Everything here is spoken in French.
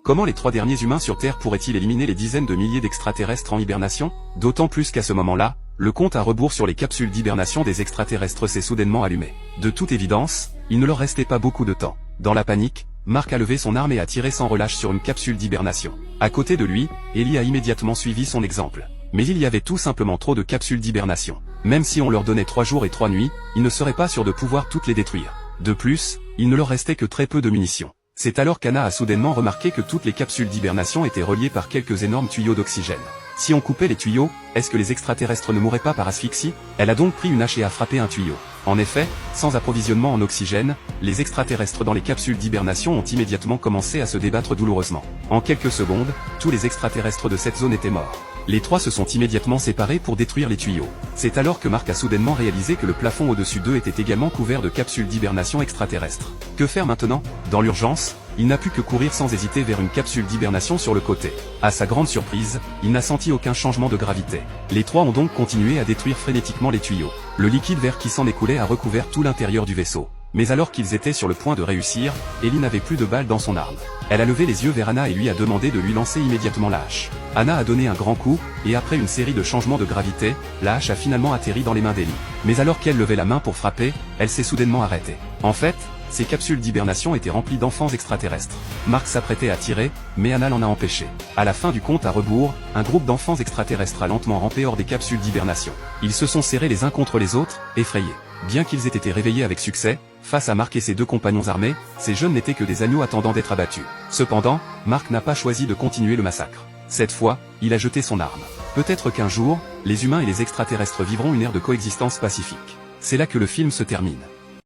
Comment les 3 derniers humains sur Terre pourraient-ils éliminer les dizaines de milliers d'extraterrestres en hibernation? D'autant plus qu'à ce moment-là, le compte à rebours sur les capsules d'hibernation des extraterrestres s'est soudainement allumé. De toute évidence, il ne leur restait pas beaucoup de temps. Dans la panique, Mark a levé son arme et a tiré sans relâche sur une capsule d'hibernation. À côté de lui, Ellie a immédiatement suivi son exemple. Mais il y avait tout simplement trop de capsules d'hibernation. Même si on leur donnait 3 jours et 3 nuits, ils ne seraient pas sûrs de pouvoir toutes les détruire. De plus, il ne leur restait que très peu de munitions. C'est alors qu'Anna a soudainement remarqué que toutes les capsules d'hibernation étaient reliées par quelques énormes tuyaux d'oxygène. Si on coupait les tuyaux, est-ce que les extraterrestres ne mourraient pas par asphyxie? Elle a donc pris une hache et a frappé un tuyau. En effet, sans approvisionnement en oxygène, les extraterrestres dans les capsules d'hibernation ont immédiatement commencé à se débattre douloureusement. En quelques secondes, tous les extraterrestres de cette zone étaient morts. Les 3 se sont immédiatement séparés pour détruire les tuyaux. C'est alors que Mark a soudainement réalisé que le plafond au-dessus d'eux était également couvert de capsules d'hibernation extraterrestres. Que faire maintenant? Dans l'urgence, il n'a pu que courir sans hésiter vers une capsule d'hibernation sur le côté. À sa grande surprise, il n'a senti aucun changement de gravité. Les 3 ont donc continué à détruire frénétiquement les tuyaux. Le liquide vert qui s'en écoulait a recouvert tout l'intérieur du vaisseau. Mais alors qu'ils étaient sur le point de réussir, Ellie n'avait plus de balles dans son arme. Elle a levé les yeux vers Anna et lui a demandé de lui lancer immédiatement la hache. Anna a donné un grand coup, et après une série de changements de gravité, la hache a finalement atterri dans les mains d'Ellie. Mais alors qu'elle levait la main pour frapper, elle s'est soudainement arrêtée. En fait, ces capsules d'hibernation étaient remplies d'enfants extraterrestres. Mark s'apprêtait à tirer, mais Anna l'en a empêché. À la fin du compte à rebours, un groupe d'enfants extraterrestres a lentement rampé hors des capsules d'hibernation. Ils se sont serrés les uns contre les autres, effrayés. Bien qu'ils aient été réveillés avec succès, face à Mark et ses 2 compagnons armés, ces jeunes n'étaient que des agneaux attendant d'être abattus. Cependant, Mark n'a pas choisi de continuer le massacre. Cette fois, il a jeté son arme. Peut-être qu'un jour, les humains et les extraterrestres vivront une ère de coexistence pacifique. C'est là que le film se termine.